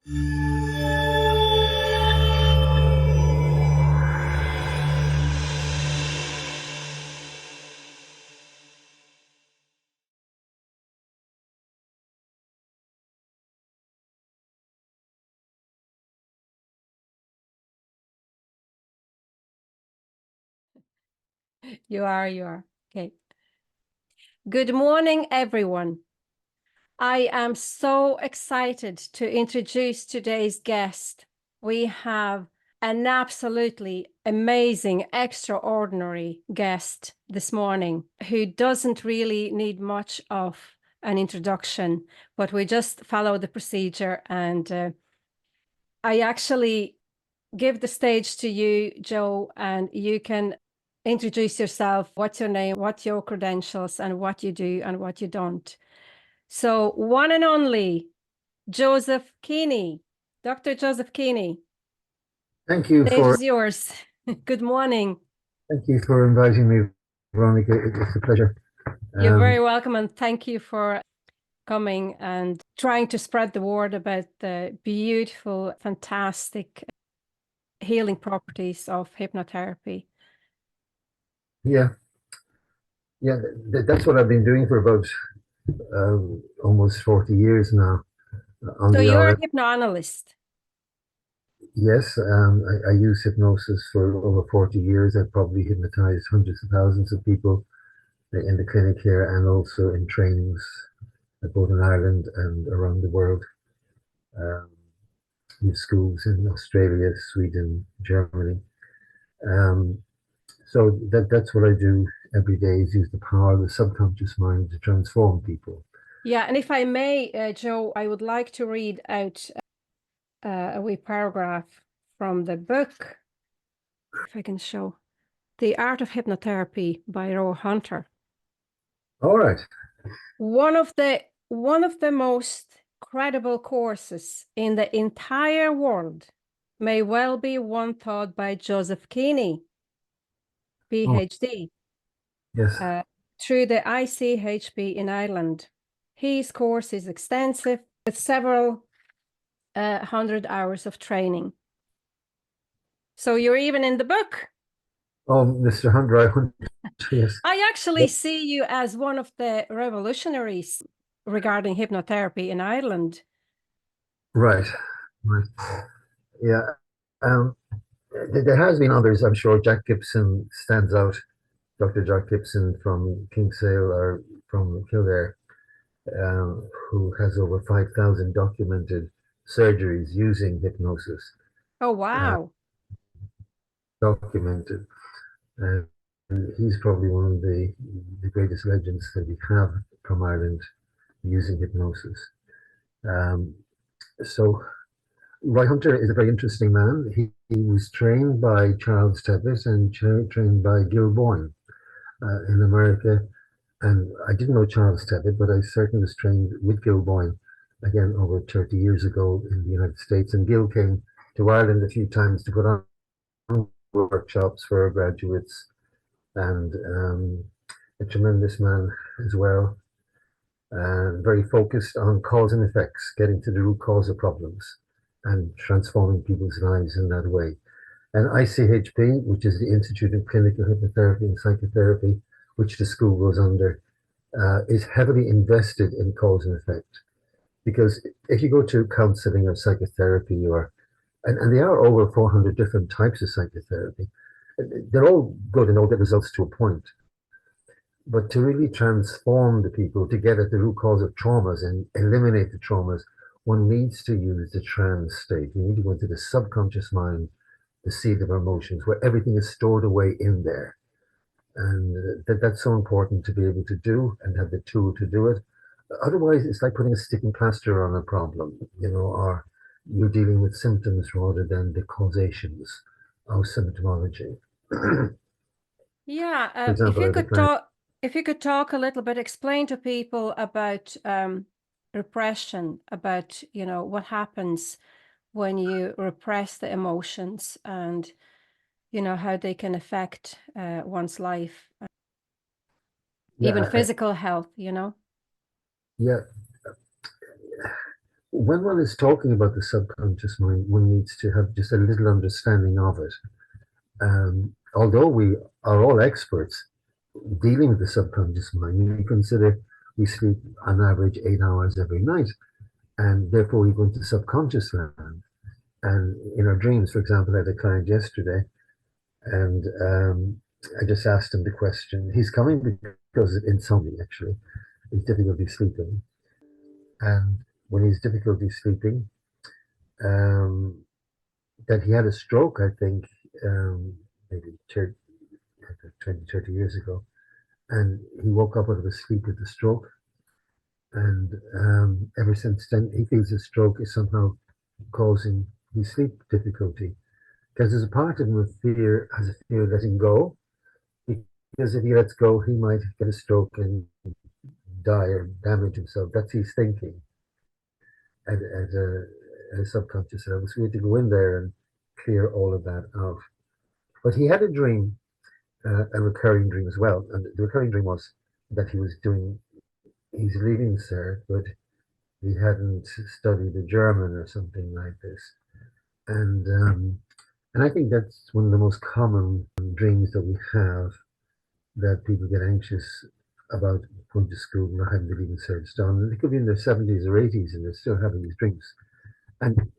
You are. Okay. Good morning, everyone. I am so excited to introduce today's guest. We have an absolutely amazing, extraordinary guest this morning who doesn't really need much of an introduction, but we just follow the procedure. And I actually give the stage to you, Joe, and you can introduce yourself. What's your name, what's your credentials, and what you do and what you don't. So one and only Joseph Keaney, Dr. Joseph Keaney. Thank you Stage for is yours. Good morning. thank you for inviting me, Veronika. It's a pleasure. You're very welcome, and thank you for coming and trying to spread the word about the beautiful, fantastic healing properties of hypnotherapy. Yeah, that's what I've been doing for about almost 40 years now. So you're a hypnoanalyst. Yes, I use hypnosis for over 40 years. I've probably hypnotized hundreds of thousands of people in the clinic here and also in trainings both in Ireland and around the world. In schools in Australia, Sweden, Germany. So that's what I do every day, is use the power of the subconscious mind to transform people. Yeah, and if I may, Joe, I would like to read out a wee paragraph from the book, if I can show, The Art of Hypnotherapy by Roe Hunter. All right. One of the most credible courses in the entire world may well be one taught by Joseph Keaney, PhD, Yes. through the ICHP in Ireland. His course is extensive with several 100 hours of training. So you're even in the book. Oh, Mr. Hunter, yes. I actually see you as one of the revolutionaries regarding hypnotherapy in Ireland. Right. Yeah. There has been others, I'm sure. Jack Gibson stands out. Dr. Jack Gibson from Kinsale or from Kildare, who has over 5,000 documented surgeries using hypnosis. Oh, wow. Documented. And he's probably one of the greatest legends that we have from Ireland using hypnosis. So Roy Hunter is a very interesting man. He was trained by Charles Tebbit and trained by Gil Boyne in America. And I didn't know Charles Tebbit, but I certainly was trained with Gil Boyne, again, over 30 years ago in the United States. And Gil came to Ireland a few times to put on workshops for graduates, and a tremendous man as well. Very focused on cause and effects, getting to the root cause of problems and transforming people's lives in that way. And ICHP, which is the Institute of Clinical Hypnotherapy and Psychotherapy, which the school goes under, is heavily invested in cause and effect. Because if you go to counseling or psychotherapy, and there are over 400 different types of psychotherapy, they're all good and all get results to a point. But to really transform the people, to get at the root cause of traumas and eliminate the traumas, one needs to use the trance state. You need to go into the subconscious mind, the seat of our emotions, where everything is stored away in there. And that's so important to be able to do and have the tool to do it. Otherwise, it's like putting a sticking plaster on a problem, or you're dealing with symptoms rather than the causations of symptomology. Yeah, For example, if you could talk a little bit, explain to people about repression, about what happens when you repress the emotions, and how they can affect one's life, even physical health. Yeah, when one is talking about the subconscious mind, one needs to have just a little understanding of it. Although we are all experts dealing with the subconscious mind, we consider we sleep on average 8 hours every night, and therefore we go into subconscious land. And in our dreams, for example, I had a client yesterday, and I just asked him the question. He's coming because of insomnia, actually. He's difficulty sleeping. And when he's difficulty sleeping, um, that he had a stroke, I think, maybe 20, 30 years ago. And he woke up out of his sleep with a stroke. And ever since then, he feels his stroke is somehow causing his sleep difficulty. Because there's a part of him with fear, has a fear of letting go. Because if he lets go, he might get a stroke and die or damage himself. That's his thinking at a subconscious level. So we had to go in there and clear all of that out. But he had a dream, a recurring dream as well. And the recurring dream was that he's leaving CERT, but he hadn't studied the German or something like this. And I think that's one of the most common dreams that we have, that people get anxious about going to school and not having the leaving certs done. And they could be in their 70s or 80s and they're still having these dreams. And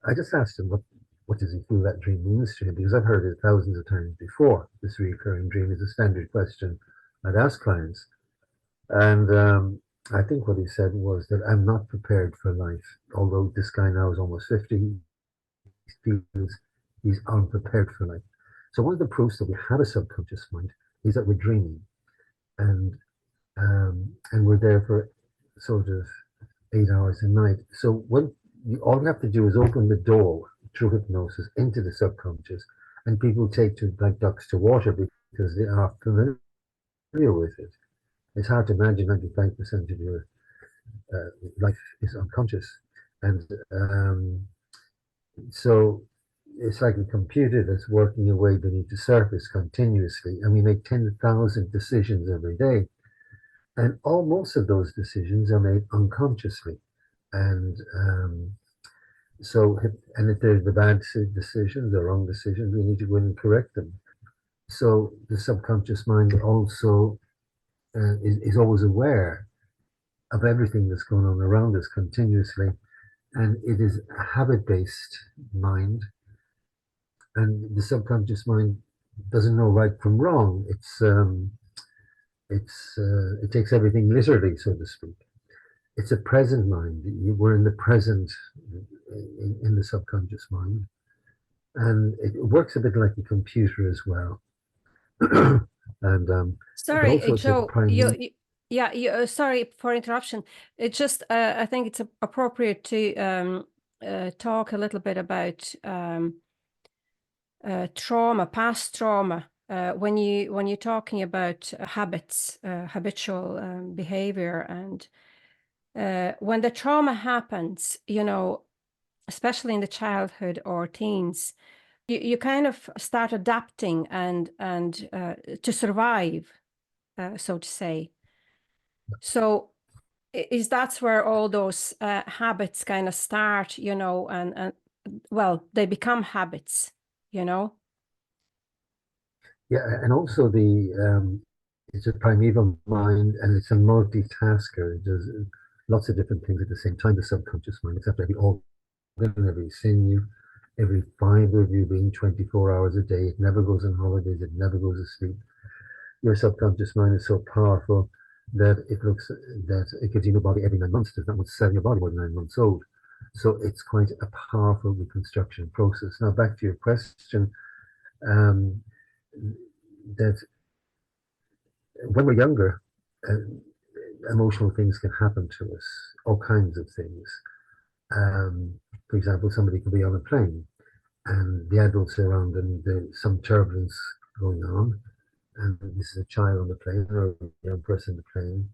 I just asked him, what does he feel that dream means to him? Because I've heard it thousands of times before. This recurring dream is a standard question I'd ask clients. And I think what he said was that I'm not prepared for life. Although this guy now is almost 50, he feels he's unprepared for life. So one of the proofs that we have a subconscious mind is that we're dreaming, and we're there for sort of 8 hours a night. So all you have to do is open the door through hypnosis into the subconscious, and people take to like ducks to water because they are familiar with it. It's hard to imagine 95% of your life is unconscious, and so it's like a computer that's working away beneath the surface continuously, and we make 10,000 decisions every day, and most of those decisions are made unconsciously, and and if they're the bad decisions or wrong decisions, we need to go in and correct them. So the subconscious mind also is always aware of everything that's going on around us continuously, and it is a habit-based mind, and the subconscious mind doesn't know right from wrong. It takes everything literally, so to speak. It's a present mind. We're in the present in the subconscious mind, and it works a bit like a computer as well. And but Sorry, also it's a Joe, primary. yeah, sorry for interruption. It just, I think it's appropriate to talk a little bit about trauma, past trauma. When you're talking about habits, habitual behavior, and when the trauma happens, especially in the childhood or teens, you kind of start adapting and to survive, so to say. So is that's where all those habits kind of start, and well, they become habits, Yeah, and also it's a primeval mind, and it's a multitasker. It does lots of different things at the same time. The subconscious mind, except every organ, every sinew, every fiber of you being 24 hours a day. It never goes on holidays. It never goes to sleep. Your subconscious mind is so powerful that it gives you a body every 9 months. There's not much cell in your body more than 9 months old. So it's quite a powerful reconstruction process. Now back to your question, that when we're younger, uh, emotional things can happen to us, all kinds of things. For example, somebody could be on a plane and the adults around them, there's some turbulence going on, and this is a child on the plane or a young person on the plane,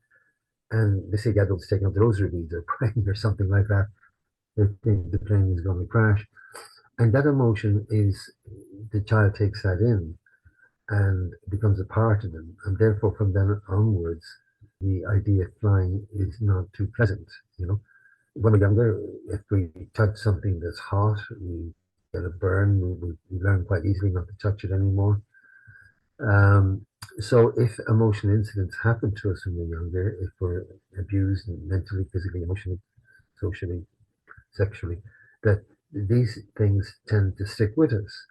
and they see the adults taking up the rosary beads or praying or something like that. They think the plane is going to crash. And that emotion is, the child takes that in and becomes a part of them. And therefore, from then onwards, the idea of flying is not too pleasant, when we're younger, if we touch something that's hot, we get a burn. We learn quite easily not to touch it anymore. Um, so if emotional incidents happen to us when we're younger, if we're abused mentally, physically, emotionally, socially, sexually, that these things tend to stick with us.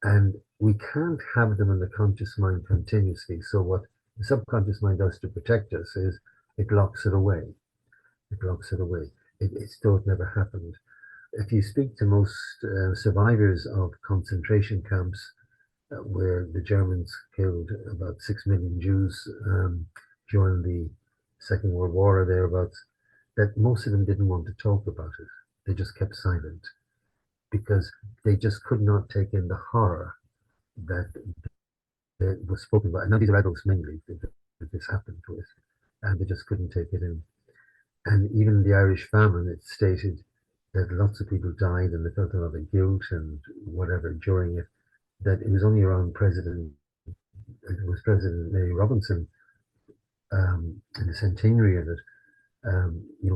And we can't have them in the conscious mind continuously. So what the subconscious mind does to protect us is it locks it away. It locks it away. It's though it never happened. If you speak to most survivors of concentration camps, where the Germans killed about 6 million Jews during the Second World War or thereabouts, that most of them didn't want to talk about it. They just kept silent because they just could not take in the horror that, that was spoken about. And now these are adults mainly that this happened to us, and they just couldn't take it in. And even the Irish famine, it stated that lots of people died and they felt a lot of guilt and whatever during it. That it was only around President Mary Robinson in the centenary of it,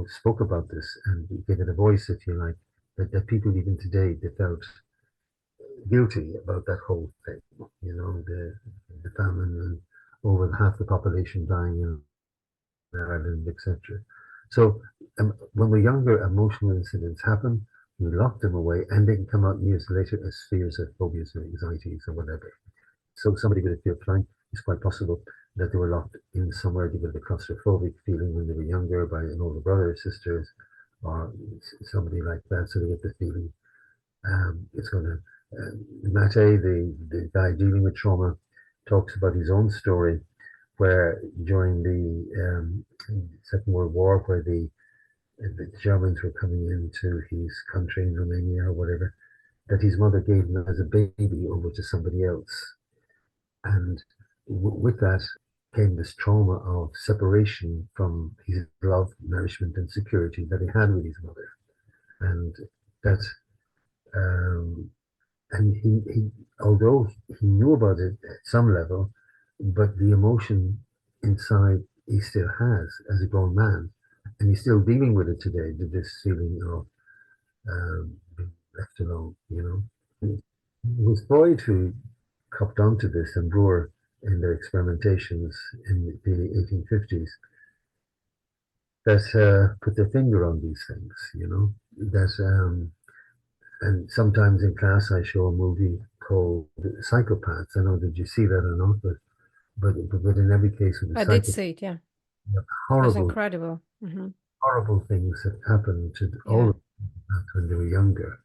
spoke about this and gave it a voice, if you like, that people even today, they felt guilty about that whole thing, the famine and over half the population dying in Ireland, etc. So when we're younger, emotional incidents happen, we lock them away, and they can come out years later as fears or phobias or anxieties or whatever. So somebody with a fear of flying, it's quite possible that they were locked in somewhere with a claustrophobic feeling when they were younger by an older brother or sisters or somebody like that. So they get the feeling it's going to. Mate, the guy dealing with trauma, talks about his own story where during the Second World War, where the Germans were coming into his country in Romania or whatever, that his mother gave him as a baby over to somebody else. And with that came this trauma of separation from his love, nourishment, and security that he had with his mother. And that, um, and he, although he knew about it at some level, but the emotion inside he still has as a grown man, and he's still dealing with it today. This feeling of being left alone. It was Freud who copped onto this, and Brewer in their experimentations in the 1850s that put their finger on these things. That and sometimes in class I show a movie called Psychopaths. I know, did you see that or not? But in every case with the I did psychopaths, see it, yeah. It was horrible, incredible. Hmm. horrible things that happened to all Yeah. of them when they were younger.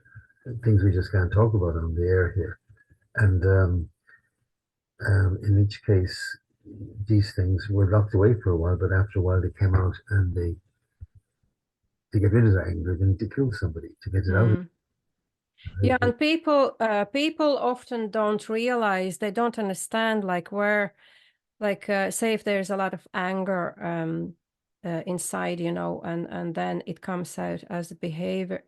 Things we just can't talk about on the air here. And in each case, these things were locked away for a while, but after a while they came out, and to get rid of that anger, they need to kill somebody to get it out. Mm. Yeah, and people often don't realize, they don't understand like where, like say if there's a lot of anger inside, and then it comes out as behavior,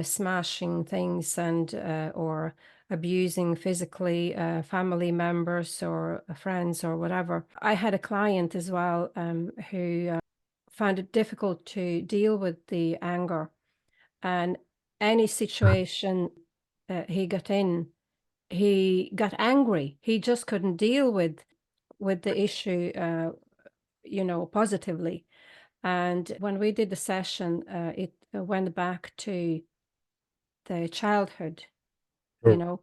smashing things and or abusing physically family members or friends or whatever. I had a client as well who found it difficult to deal with the anger, and any situation he got in, he got angry. He just couldn't deal with the issue, positively. And when we did the session, it went back to the childhood, you know,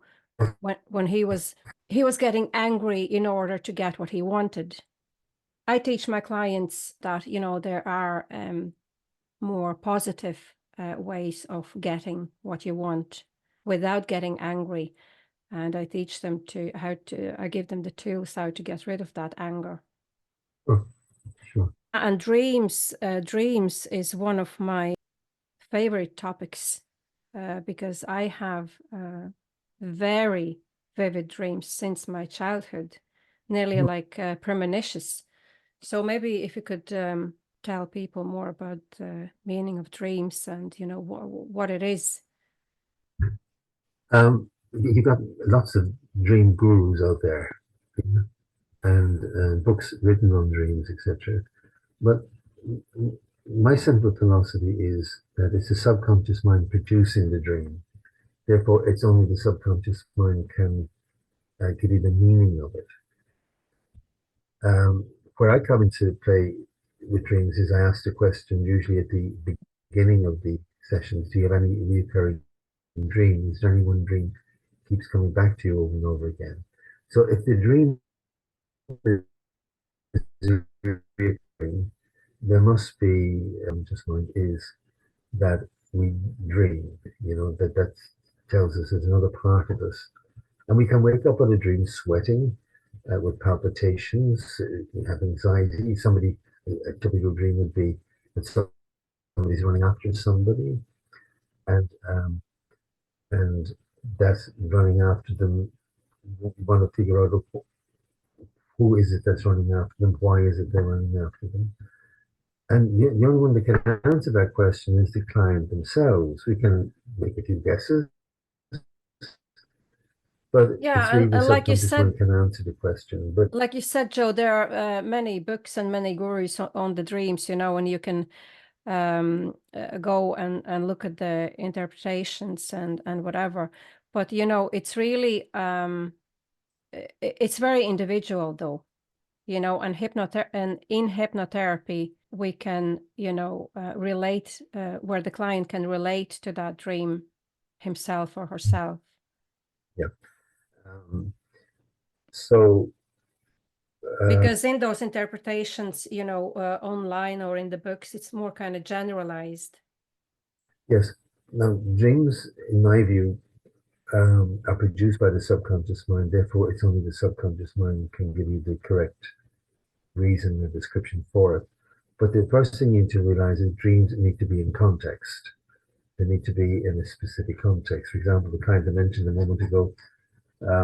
when he was getting angry in order to get what he wanted. I teach my clients that, there are more positive ways of getting what you want without getting angry. And I teach them I give them the tools how to get rid of that anger. Oh, sure. And dreams is one of my favorite topics because I have very vivid dreams since my childhood, nearly like premonitions. So maybe if you could tell people more about the meaning of dreams and what it is. You've got lots of dream gurus out there, and books written on dreams, etc. But my simple philosophy is that it's the subconscious mind producing the dream. Therefore, it's only the subconscious mind can give you the meaning of it. Where I come into play with dreams is I ask the question usually at the beginning of the sessions: do you have any recurring dreams? Is there any one dream keeps coming back to you over and over again? So if the dream is recurring, there must be just mind is that we dream. That tells us there's another part of us, and we can wake up in a dream sweating, with palpitations, have anxiety. A typical dream would be that somebody's running after somebody, and that's running after them. You want to figure out who is it that's running after them, why is it they're running after them, and the only one that can answer that question is the client themselves. We can make a few guesses, but it's Yeah, really the and like you subconscious mind said, can answer the question. But like you said, Joe, there are many books and many gurus on the dreams, and you can go and look at the interpretations and whatever. But it's really it's very individual though, and in hypnotherapy we can relate, where the client can relate to that dream himself or herself. yeah, um, so Because in those interpretations, online or in the books, it's more kind of generalized. yes, now dreams, in my view, are produced by the subconscious mind. Therefore, it's only the subconscious mind can give you the correct reason or description for it. But the first thing you need to realize is dreams need to be in context. They need to be in a specific context. For example, the client I mentioned a moment ago,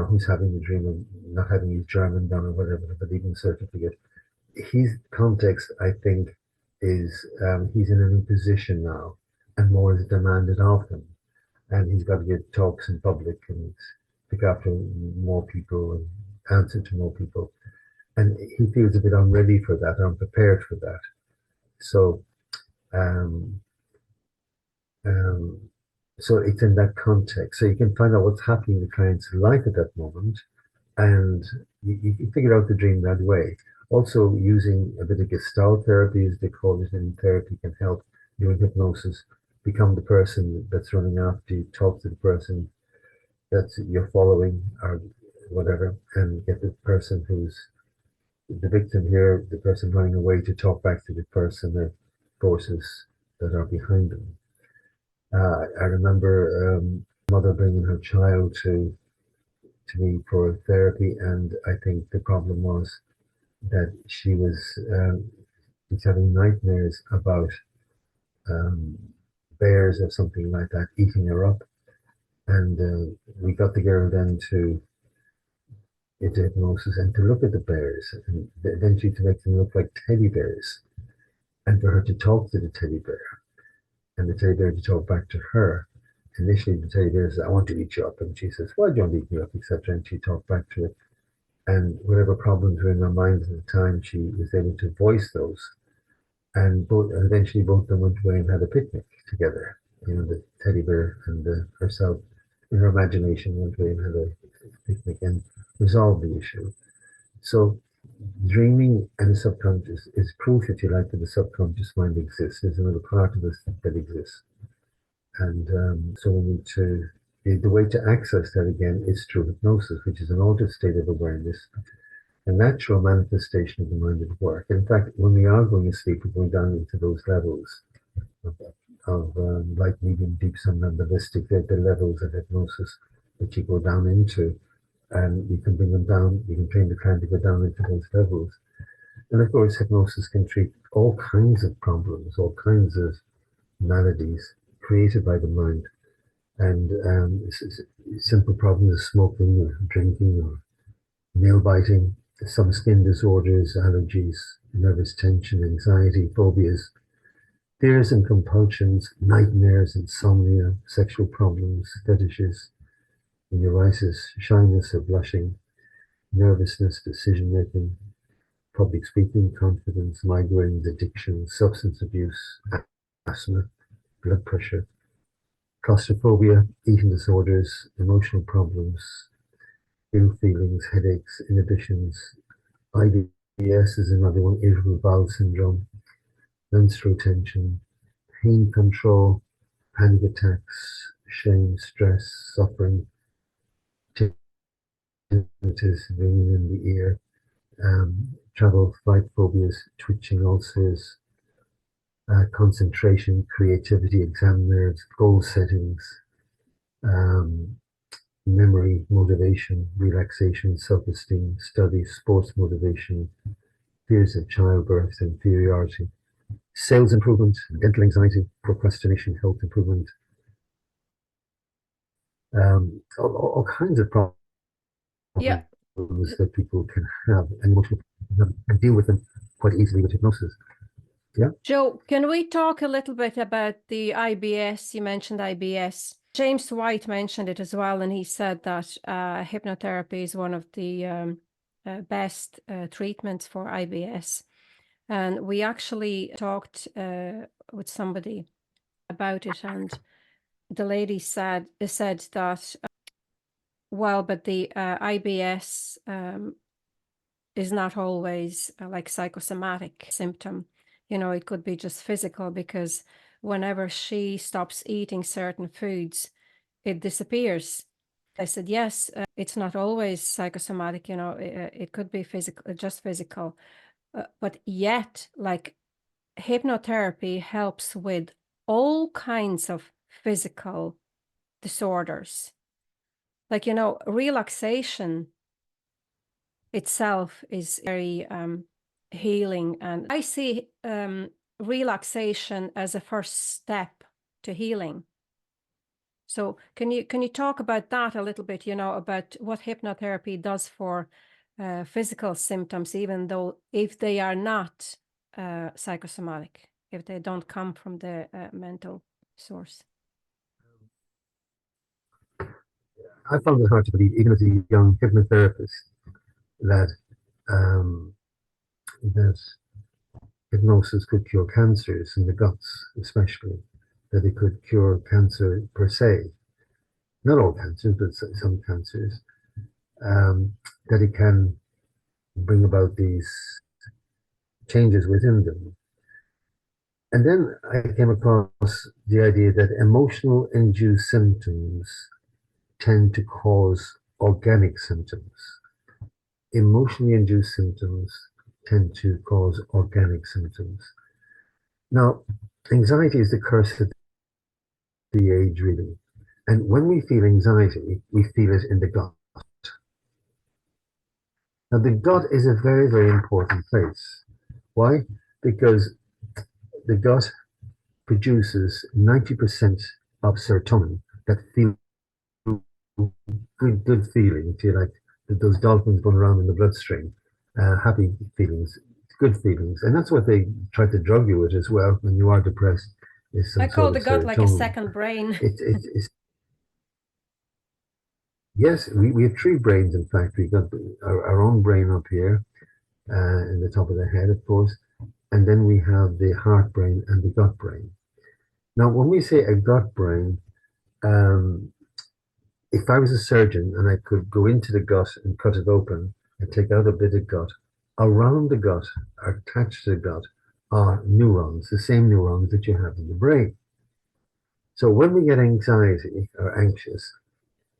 who's having the dream of not having his German done or whatever, the leaving certificate. His context, I think, is he's in a new position now, and more is demanded of him, and he's got to give talks in public and pick after more people and answer to more people, and he feels a bit unready for that, unprepared for that. So, um, um, so it's in that context. So you can find out what's happening in the client's life at that moment, and you can figure out the dream that way. Also, using a bit of Gestalt therapy, as they call it in therapy, can help you in hypnosis become the person that's running after you, talk to the person that you're following or whatever, and get the person who's the victim here, the person running away, to talk back to the person, the forces that are behind them. I remember mother bringing her child to me for therapy, and I think the problem was that she's having nightmares about um, bears or something like that eating her up, and we got the girl then to into hypnosis and to look at the bears, and eventually to make them look like teddy bears, and for her to talk to the teddy bear, and the teddy bear to talk back to her. Initially, the teddy bear says, "I want to eat you up," and she says, "Why don't you eat me up?" etc. And she talked back to it, and whatever problems were in her mind at the time, she was able to voice those. And eventually both of them went away and had a picnic together. The teddy bear and herself, in her imagination, went away and had a picnic and resolved the issue. So dreaming and the subconscious is proof, if you like, that the subconscious mind exists. There's another part of us that exists. And so we need to, the way to access that again is through hypnosis, which is an altered state of awareness, a natural manifestation of the mind at work. In fact, when we are going to sleep, we're going down into those levels of light, medium, deep, somnambulistic. They're the levels of hypnosis that you go down into, and you can bring them down. You can train the client to go down into those levels. And of course, hypnosis can treat all kinds of problems, all kinds of maladies created by the mind, and simple problems of smoking or drinking or nail biting, some skin disorders, allergies, nervous tension, anxiety, phobias, fears and compulsions, nightmares, insomnia, sexual problems, fetishes, neuritis, shyness or blushing, nervousness, decision making, public speaking, confidence, migraines, addiction, substance abuse, asthma, blood pressure, claustrophobia, eating disorders, emotional problems, ill feelings, headaches, inhibitions. IBS is another one, irritable bowel syndrome, menstrual tension, pain control, panic attacks, shame, stress, suffering, tinnitus, ringing in the ear, travel, flight phobias, twitching ulcers, concentration, creativity, exam nerves, goal settings, memory, motivation, relaxation, self-esteem, study, sports motivation, fears of childbirth, inferiority, sales improvement, dental anxiety, procrastination, health improvement, all kinds of problems Yeah. that people can have and emotional and deal with them quite easily with hypnosis. Yeah. Joe, can we talk a little bit about the IBS? You mentioned IBS. James White mentioned it as well, and he said that hypnotherapy is one of the best treatments for IBS. And we actually talked with somebody about it, and the lady said that, well, but the IBS is not always like psychosomatic symptom. You know, it could be just physical, because whenever she stops eating certain foods, it disappears. I said, yes, it's not always psychosomatic, you know, it could be physical, just physical. But yet, like, hypnotherapy helps with all kinds of physical disorders. Like, you know, relaxation itself is very healing, and I see relaxation as a first step to healing. So can you talk about that a little bit, you know, about what hypnotherapy does for physical symptoms, even though if they are not psychosomatic, if they don't come from the mental source? I found it hard to believe, even as a young hypnotherapist, that that hypnosis could cure cancers in the guts, especially, that it could cure cancer per se, not all cancers, but some cancers, that it can bring about these changes within them. And then I came across the idea that emotional induced symptoms tend to cause organic symptoms. Emotionally induced symptoms tend to cause organic symptoms. Now, anxiety is the curse of the age, really. And when we feel anxiety, we feel it in the gut. Now, the gut is a very, very important place. Why? Because the gut produces 90% of serotonin, that feel good feeling, if you like, that those dolphins run around in the bloodstream, happy feelings, good feelings. And that's what they try to drug you with as well when you are depressed. Is some I call sort the of gut like a serotonin. second brain. It's yes, we have three brains. In fact, we got our own brain up here in the top of the head, of course, and then we have the heart brain and the gut brain. Now, when we say a gut brain, if I was a surgeon and I could go into the gut and cut it open and take out a bit of gut, around the gut, attached to the gut, are neurons, the same neurons that you have in the brain. So when we get anxiety or anxious,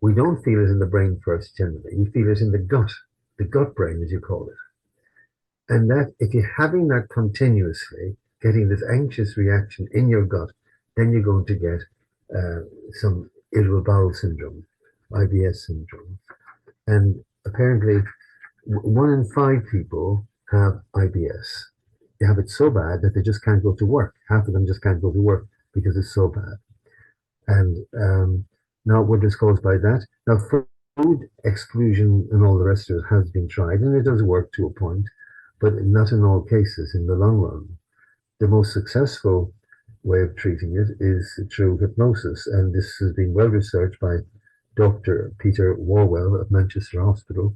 we don't feel it in the brain first generally. We feel it in the gut brain, as you call it. And that if you're having that continuously, getting this anxious reaction in your gut, then you're going to get some irritable bowel syndrome, IBS syndrome. And apparently, 1 in 5 people have IBS. They have it so bad that they just can't go to work. Half of them just can't go to work because it's so bad. And now what is caused by that? Now, food exclusion and all the rest of it has been tried, and it does work to a point, but not in all cases in the long run. The most successful way of treating it is through hypnosis, and this has been well researched by Dr. Peter Warwell of Manchester Hospital,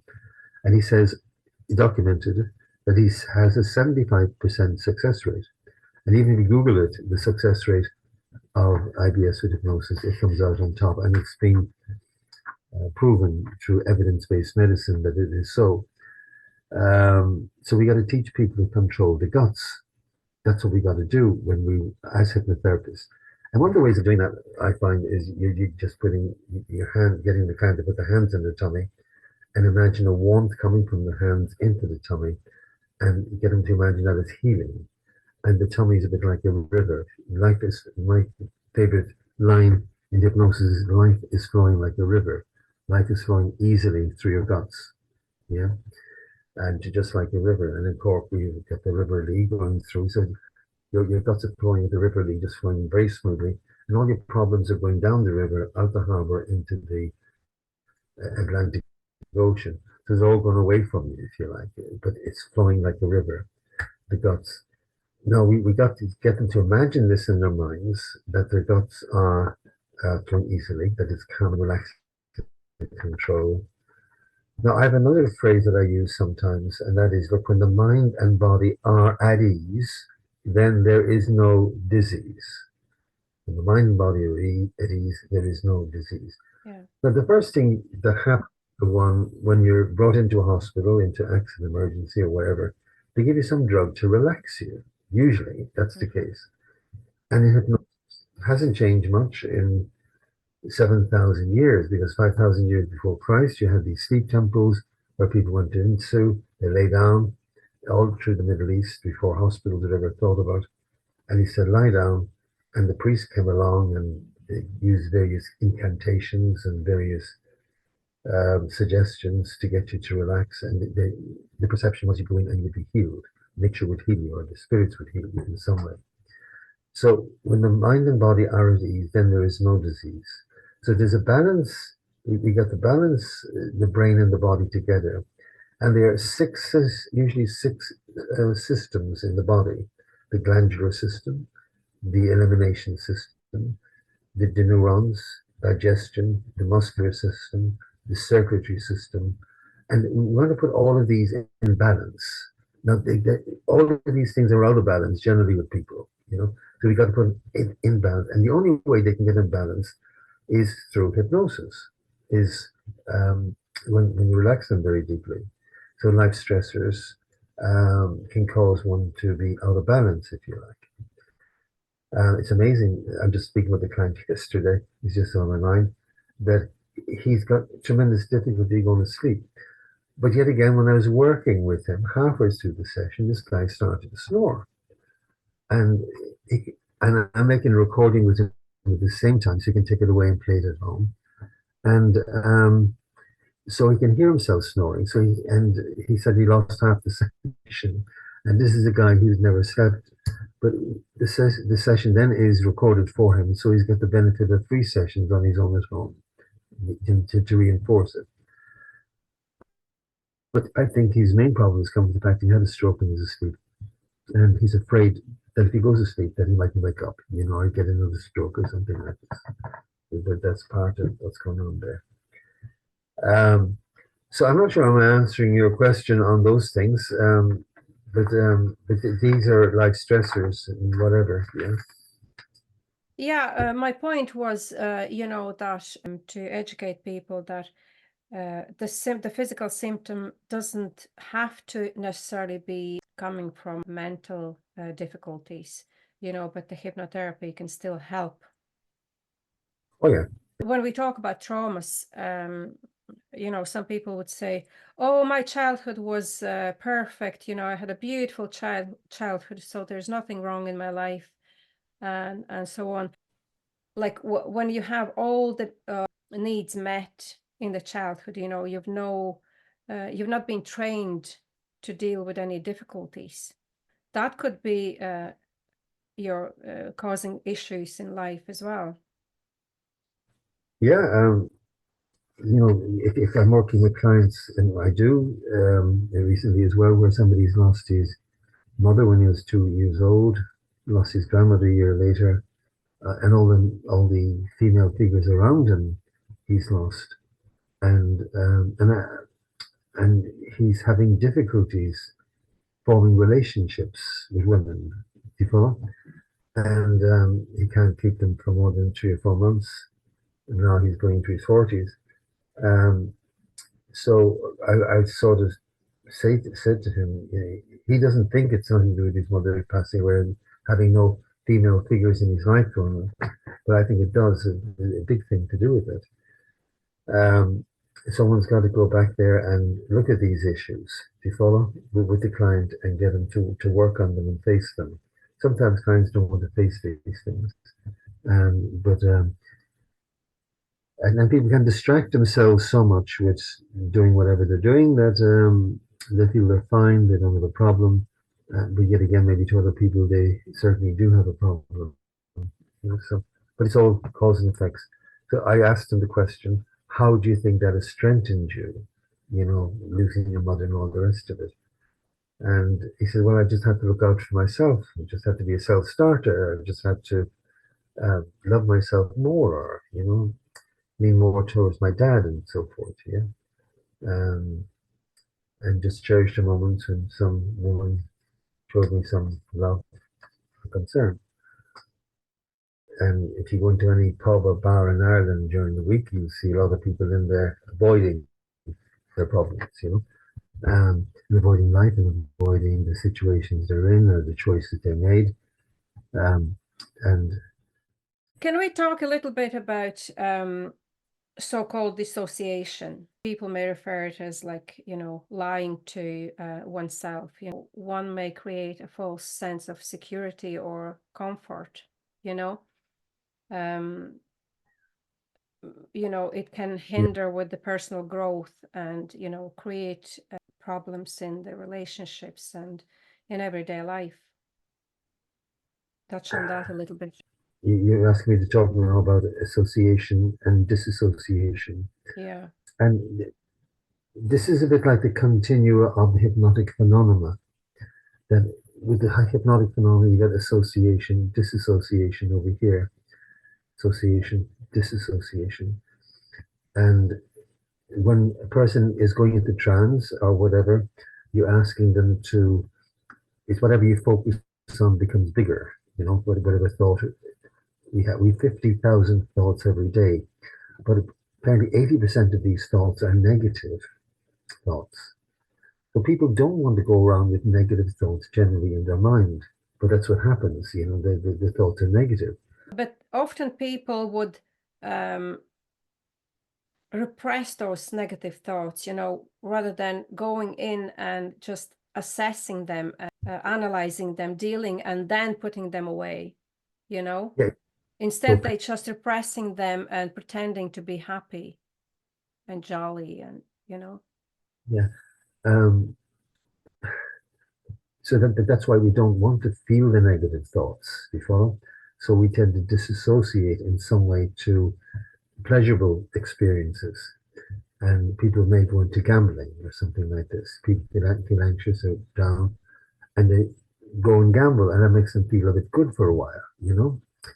and he says, he documented that he has a 75% success rate. And even if you Google it, the success rate of IBS with hypnosis, it comes out on top. And it's been proven through evidence-based medicine that it is so. So we got to teach people to control the guts. That's what we got to do when we, as hypnotherapists. And one of the ways of doing that, I find, is you just putting your hand, getting the client to put their hands in their tummy and imagine a warmth coming from the hands into the tummy and get them to imagine that it's healing. And the tummy is a bit like a river. Life is, my favorite line in hypnosis is, life is flowing like a river. Life is flowing easily through your guts. Yeah. And just like a river. And in Cork, we get the River Lee going through. So your guts are flowing with the River Lee, just flowing very smoothly. And all your problems are going down the river, out the harbour, into the Atlantic Ocean. So it's all gone away from you, if you like. But it's flowing like a river, the guts. No, we got to get them to imagine this in their minds, that their guts are flowing easily, that it's calm and relaxed control. Now, I have another phrase that I use sometimes, and that is, look, when the mind and body are at ease, then there is no disease. When the mind and body are at ease, there is no disease. Yeah. Now, the first thing that happens to one when you're brought into a hospital, into accident emergency or wherever, they give you some drug to relax you. Usually, that's the case. And in hypnosis, it hasn't changed much in 7,000 years, because 5,000 years before Christ, you had these sleep temples where people went into, they lay down, all through the Middle East before hospitals had ever thought about. And he said, lie down. And the priest came along and they used various incantations and various suggestions to get you to relax. And the perception was you go in and you'd be healed. Nature would heal you, or the spirits would heal you in some way. So when the mind and body are at ease, then there is no disease. So there's a balance. We got to balance the brain and the body together. And there are usually six systems in the body: the glandular system, the elimination system, the neurons, digestion, the muscular system, the circulatory system. And we want to put all of these in balance. Now, all of these things are out of balance generally with people, you know. So we got to put it in balance. And the only way they can get in balance is through hypnosis, is when you relax them very deeply. So life stressors can cause one to be out of balance, if you like. It's amazing. I'm just speaking with a client yesterday. He's just on my mind that he's got tremendous difficulty going to sleep. But yet again, when I was working with him halfway through the session, this guy started to snore. And I'm making a recording with him at the same time, so he can take it away and play it at home. And so he can hear himself snoring. So he said he lost half the session. And this is a guy who's never slept. But the session then is recorded for him, so he's got the benefit of 3 sessions on his own at home to reinforce it. But I think his main problem has come from the fact he had a stroke and he's asleep. And he's afraid that if he goes to sleep, that he might wake up, you know, or get another stroke or something like this. That's part of what's going on there. So I'm not sure I'm answering your question on those things, but these are like stressors and whatever, yeah. Yeah, my point was, you know, that to educate people that the physical symptom doesn't have to necessarily be coming from mental difficulties, you know, but the hypnotherapy can still help. Oh, yeah. When we talk about traumas, you know, some people would say, oh, my childhood was perfect. You know, I had a beautiful childhood, so there's nothing wrong in my life, and so on. Like when you have all the needs met in the childhood, you know, you've not been trained to deal with any difficulties. That could be your causing issues in life as well. Yeah, you know, if I'm working with clients, and I do recently as well, where somebody's lost his mother when he was 2 years old, lost his grandmother a year later, and all the female figures around him, he's lost, and he's having difficulties forming relationships with women. Do you follow? And he can't keep them for more than 3 or 4 months. And now he's going into his 40s. Um, so I sort of said to him, he doesn't think it's something to do with his mother passing away and having no female figures in his life growing up, but I think it does a big thing to do with it. Someone's got to go back there and look at these issues, do you follow, with the client and get them to work on them and face them. Sometimes clients don't want to face these things, but and then people can distract themselves so much with doing whatever they're doing that they feel they're fine, they don't have a problem, but yet again, maybe to other people, they certainly do have a problem. So, but it's all cause and effects. So I asked him the question, how do you think that has strengthened you? Losing your mother and all the rest of it. And he said, well, I just have to look out for myself. I just have to be a self-starter. I just have to love myself more, or, lean more towards my dad and so forth, yeah. And just cherish the moments when some woman showed me some love and concern. And if you go into any pub or bar in Ireland during the week, you'll see a lot of people in there avoiding their problems, and avoiding life and avoiding the situations they're in or the choices they made. And can we talk a little bit about so-called dissociation? People may refer it as lying to oneself. One may create a false sense of security or comfort. It can hinder with the personal growth and create problems in the relationships and in everyday life. Touch on that a little bit. You're asking me to talk now about association and disassociation. Yeah. And this is a bit like the continua of the hypnotic phenomena. That with the hypnotic phenomena, you get association, disassociation over here. Association, disassociation. And when a person is going into trance or whatever, you're asking them to, it's whatever you focus on becomes bigger, whatever thought. We have 50,000 thoughts every day, but apparently 80% of these thoughts are negative thoughts. So people don't want to go around with negative thoughts generally in their mind, but that's what happens, the thoughts are negative. But often people would repress those negative thoughts, rather than going in and just assessing them, analyzing them, dealing, and then putting them away, Yeah. Instead, they just repressing them and pretending to be happy and jolly and, Yeah. So that's why we don't want to feel the negative thoughts, you follow? So we tend to disassociate in some way to pleasurable experiences. And people may go into gambling or something like this. People feel anxious or down, and they go and gamble, and that makes them feel a bit good for a while,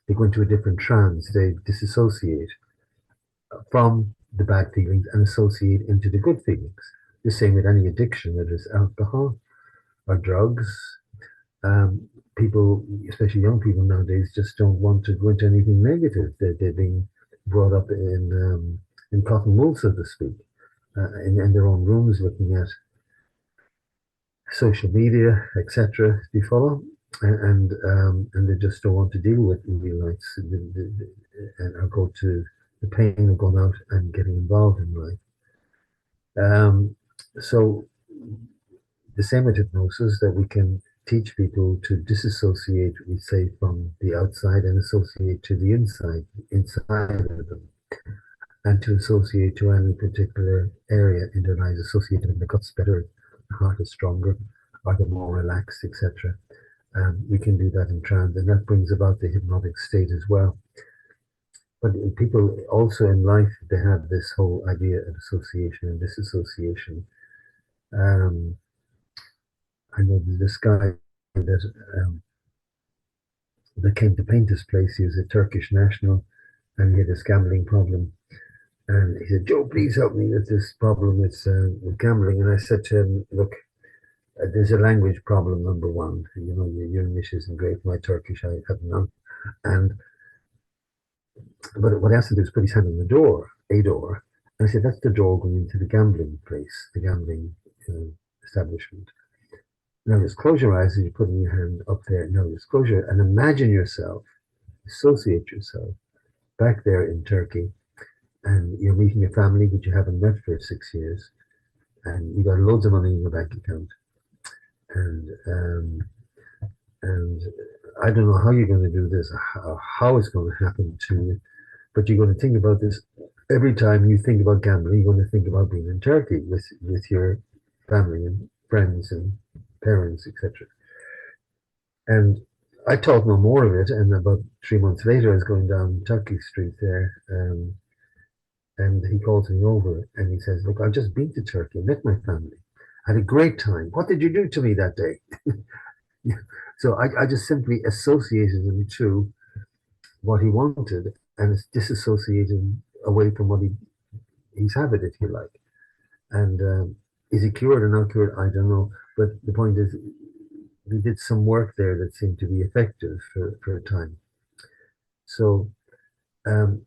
They go into a different trance, they disassociate from the bad feelings and associate into the good feelings. The same with any addiction, whether it's alcohol or drugs. People, especially young people nowadays, just don't want to go into anything negative. They're being brought up in cotton wool, so to speak, in their own rooms, looking at social media, etc. Do you follow? And they just don't want to deal with real life or go to the pain of going out and getting involved in life. So the same with hypnosis, that we can teach people to disassociate, we say, from the outside and associate to the inside of them, and to associate to any particular area in their lives, associate to the guts better, the heart is stronger, or they're more relaxed, etc. We can do that in trance, and that brings about the hypnotic state as well. But people also in life, they have this whole idea of association and disassociation. I know this guy that came to paint this place. He was a Turkish national, and he had this gambling problem. And he said, "Joe, please help me with this problem with gambling." And I said to him, "Look, there's a language problem, number one. You know, your English isn't great. My Turkish, I have none. And but what he has to do is put his hand on the door, a door, and I said, that's the door going into the gambling place, the gambling establishment. Now just close your eyes as you're putting your hand up there. Now just close your, and imagine yourself, associate yourself back there in Turkey, and you're meeting your family that you haven't met for 6 years, and you got loads of money in your bank account, and and I don't know how you're going to do this, how it's going to happen to you, but you're going to think about this every time you think about gambling. You're going to think about being in Turkey with your family and friends and parents, etc. And I thought no more of it. And about 3 months later, I was going down Turkey Street there, and he calls me over and he says, "Look, I've just been to Turkey, met my family, had a great time. What did you do to me that day?" So I just simply associated him to what he wanted, and it's disassociated away from what he's habit, if you like. And is he cured or not cured? I don't know. But the point is, we did some work there that seemed to be effective for a time. So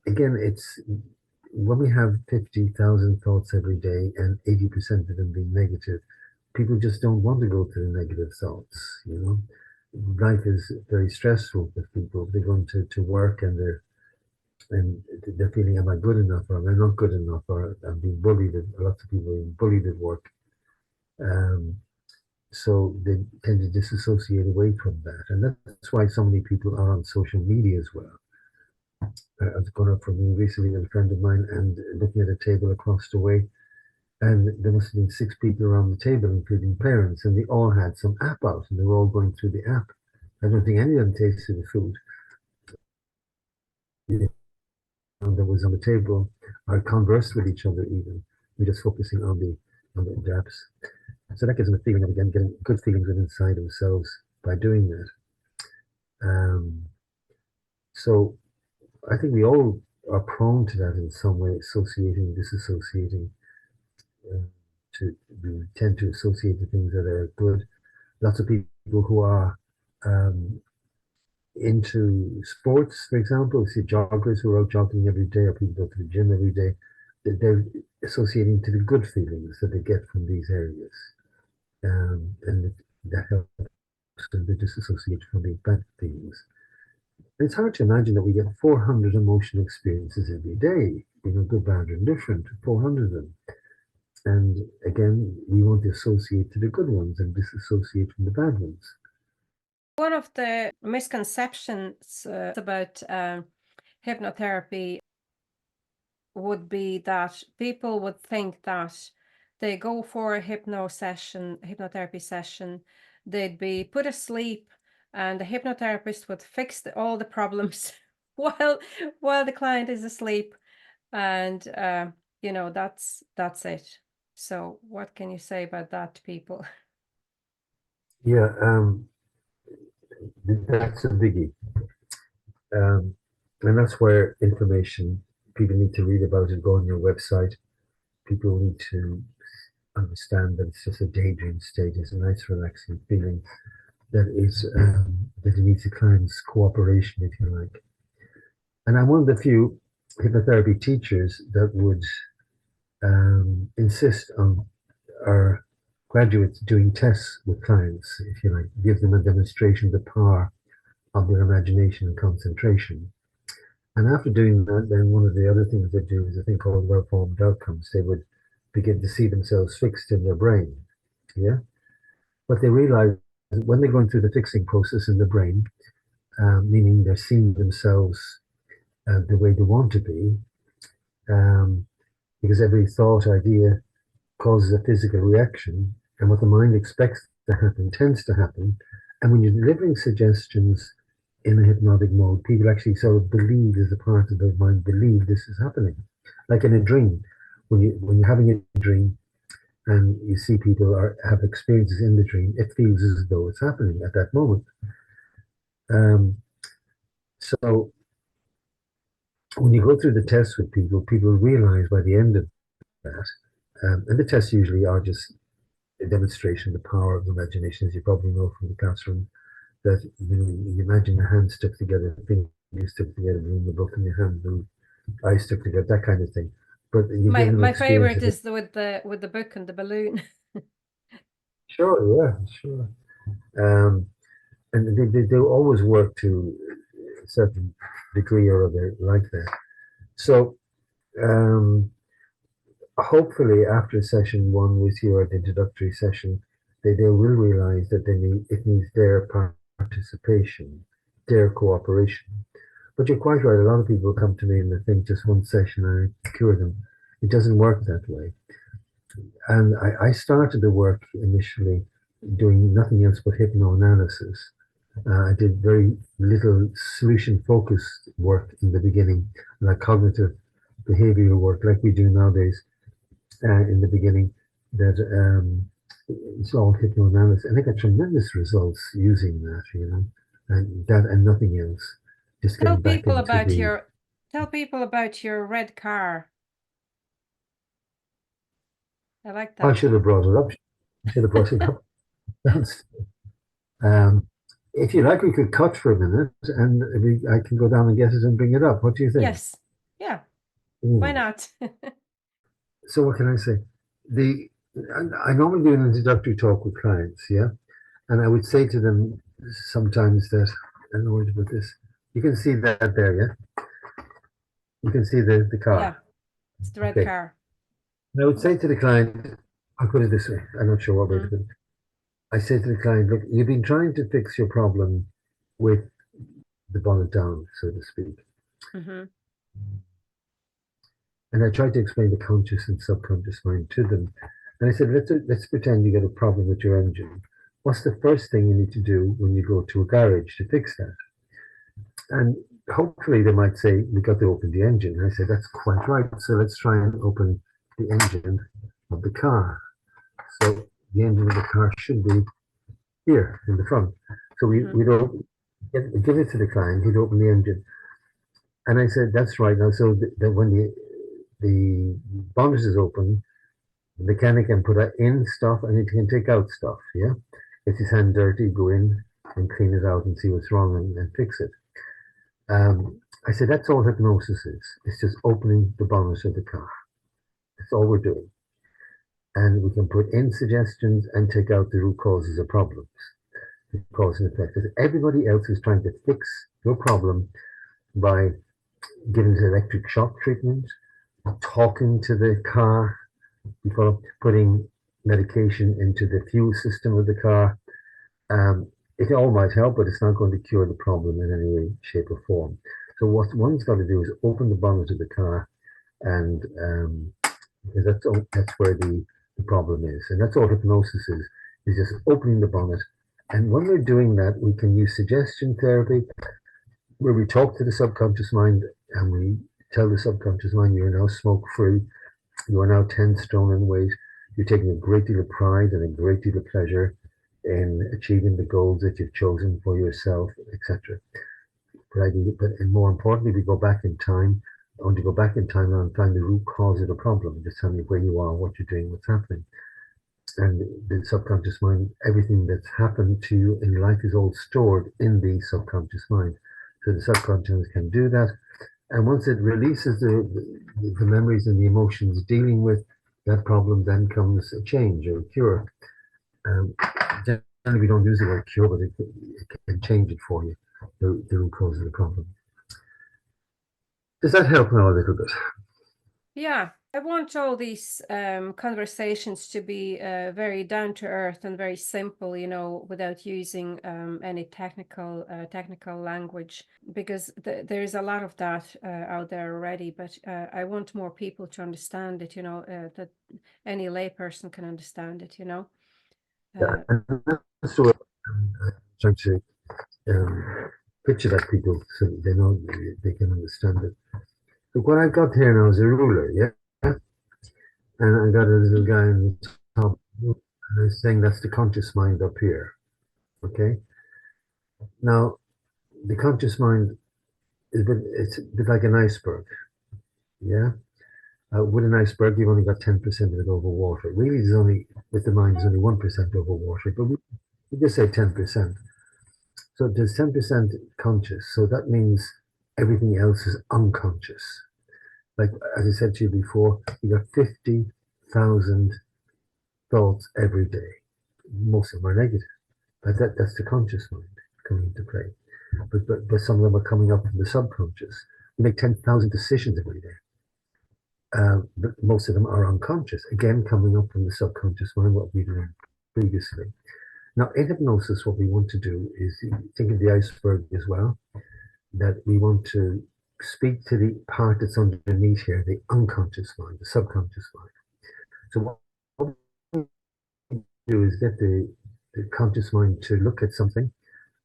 again, it's when we have 50,000 thoughts every day and 80% of them being negative, people just don't want to go to the negative thoughts. You know, life is very stressful for people. They're going to work and they're feeling, am I good enough, or am I not good enough, or I'm being bullied. Lots of people are being bullied at work. So they tend to disassociate away from that. And that's why so many people are on social media as well. I was going up for me recently with a friend of mine and looking at a table across the way, and there must have been 6 people around the table, including parents, and they all had some app out, and they were all going through the app. I don't think any of them tasted the food that was on the table or conversed with each other even. We're just focusing on the apps. So that gives them a feeling of, again, getting good feelings within inside themselves by doing that. So I think we all are prone to that in some way, associating, disassociating. We tend to associate the things that are good. Lots of people who are into sports, for example, see joggers who are out jogging every day, or people go to the gym every day. They're associating to the good feelings that they get from these areas, and that helps them to disassociate from the bad feelings. It's hard to imagine that we get 400 emotional experiences every day, you know, good, bad, or indifferent, 400 of them. And again, we want to associate to the good ones and disassociate from the bad ones. One of the misconceptions about hypnotherapy would be that people would think that they go for a hypnotherapy session, they'd be put asleep, and the hypnotherapist would fix all the problems while the client is asleep, and you know, that's it. So what can you say about that to people? Yeah, that's a biggie. And that's where information, people need to read about it, go on your website. People need to understand that it's just a daydream state. It's a nice, relaxing feeling that it needs the client's cooperation, if you like. And I'm one of the few hypnotherapy teachers that would insist on our graduates doing tests with clients, if you like, give them a demonstration of the power of their imagination and concentration. And after doing that, then one of the other things they do is a thing called well-formed outcomes. They would begin to see themselves fixed in their brain. Yeah. But they realize that when they're going through the fixing process in the brain, meaning they're seeing themselves the way they want to be, because every thought, idea causes a physical reaction, and what the mind expects to happen tends to happen. And when you're delivering suggestions in a hypnotic mode, people actually sort of believe, as a part of their mind, believe this is happening. Like in a dream, when you're having a dream and you see people have experiences in the dream, it feels as though it's happening at that moment. So when you go through the tests with people, people realize by the end of that, and the tests usually are just a demonstration of the power of imagination, as you probably know from the classroom, that you imagine your hands stuck together, fingers stuck together, and the book in your hand, and eyes stuck together, that kind of thing. But you get an My experience favorite of it. is with the book and the balloon. Sure, yeah, sure. And they always work to a certain degree or other like that. So um, hopefully after session one with you, or the introductory session, they will realize that it needs their participation, their cooperation. But you're quite right. A lot of people come to me and they think just one session and I cure them. It doesn't work that way. And I started the work initially doing nothing else but hypnoanalysis. I did very little solution focused work in the beginning, like cognitive behavioral work, like we do nowadays in the beginning. That it's all hypnoanalysis, and I got tremendous results using that, and that and nothing else. Just Tell getting back people into about the. your red car. I like I that. should have brought it up. I should have brought it up. um, if you like, we could cut for a minute, and I can go down and get it and bring it up. What do you think? Yes. Yeah. Why Mm. not? So what can I say? The I normally do an introductory talk with clients, yeah, and I would say to them sometimes that I don't know where to put this. You can see that there, yeah. You can see the Yeah, car. it's the red Okay. car. And I would say to the client, I'll put it this way. I'm not sure what way to Mm. put it. I say to the client, look, you've been trying to fix your problem with the bonnet down, so to speak. Mm-hmm. And I tried to explain the conscious and subconscious mind to them. And I said, let's pretend you got a problem with your engine. What's the first thing you need to do when you go to a garage to fix that? And hopefully they might say, we got to open the engine. And I said, that's quite right. So let's try and open the engine of the car. So the engine of the car should be here in the front. So Mm-hmm. we'd give it to the client, he'd open the engine. And I said, that's right. Now, so that when the bonnet is open, the mechanic can put in stuff and he can take out stuff. Yeah. If his hand dirty, go in and clean it out and see what's wrong and fix it. I said, that's all hypnosis is. It's just opening the bonnet of the car. That's all we're doing. And we can put in suggestions and take out the root causes of problems. The cause and effect. Everybody else is trying to fix your problem by giving it electric shock treatment, talking to the car, before putting medication into the fuel system of the car. It all might help, but it's not going to cure the problem in any way, shape, or form. So what one's got to do is open the bonnet of the car, and because that's where the problem is, and that's all hypnosis is just opening the bonnet. And when we're doing that, we can use suggestion therapy, where we talk to the subconscious mind and we tell the subconscious mind, you're now smoke free, you are now 10 stone in weight, you're taking a great deal of pride and a great deal of pleasure in achieving the goals that you've chosen for yourself, etc. And more importantly, we go back in time. I want to go back in time and find the root cause of the problem. Just tell me where you are, what you're doing, what's happening. And the subconscious mind, everything that's happened to you in life is all stored in the subconscious mind. So the subconscious can do that. And once it releases the memories and the emotions dealing with that problem, then comes a change or a cure. Generally, we don't use the word cure, but it can change it for you, the root cause of the problem. Does that help now a little bit? Yeah, I want all these conversations to be very down to earth and very simple, without using any technical language, because there's a lot of that out there already. But I want more people to understand it, that any layperson can understand it, Yeah, and that's what I'm trying to picture that people so that they know they can understand it. So what I've got here now is a ruler, yeah? And I got a little guy in the top, and I'm saying that's the conscious mind up here, okay? Now, the conscious mind it's a bit like an iceberg, yeah? With an iceberg, you've only got 10% of it over water. Really, there's only, with the mind, there's only 1% over water, but we just say 10%. So there's 10% conscious. So that means everything else is unconscious. Like, as I said to you before, you got 50,000 thoughts every day. Most of them are negative. But that's the conscious mind coming into play. But some of them are coming up from the subconscious. We make 10,000 decisions every day. But most of them are unconscious, again, coming up from the subconscious mind, what we learned previously. Now, in hypnosis, what we want to do is think of the iceberg as well, that we want to speak to the part that's underneath here, the unconscious mind, the subconscious mind. So what we do is get the conscious mind to look at something,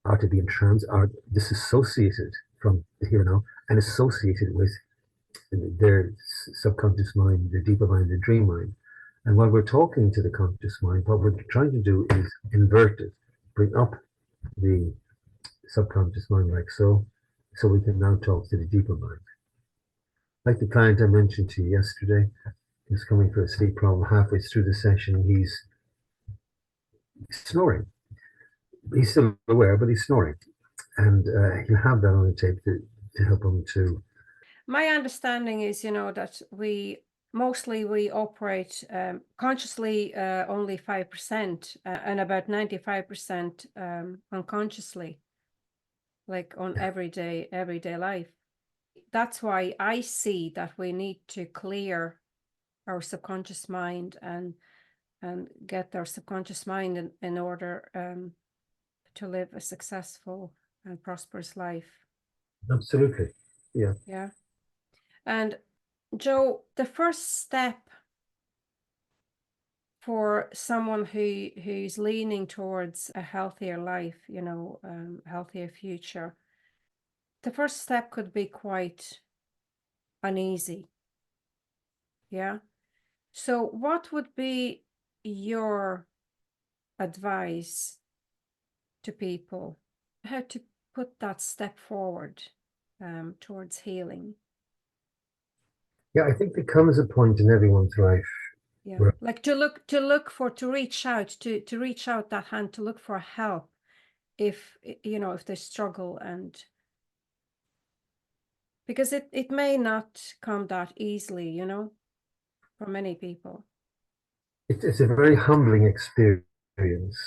or to be in trance, or disassociated from the here and now, and associated with their subconscious mind, the deeper mind, the dream mind. And while we're talking to the conscious mind, what we're trying to do is invert it, bring up the subconscious mind like so, so we can now talk to the deeper mind. Like the client I mentioned to you yesterday, he's coming for a sleep problem. Halfway through the session, he's snoring. He's still aware, but he's snoring. And he'll have that on the tape to help him to. My understanding is, that we operate consciously only 5% and about 95% unconsciously, like on everyday life. That's why I see that we need to clear our subconscious mind and get our subconscious mind in order to live a successful and prosperous life. Absolutely. Yeah. Yeah. And Joe, the first step for someone who's leaning towards a healthier life, healthier future, the first step could be quite uneasy. Yeah. So what would be your advice to people, how to put that step forward towards healing? Yeah, I think there comes a point in everyone's life. Yeah, where, like to reach out that hand, to look for help if they struggle, and because it may not come that easily, for many people. it's a very humbling experience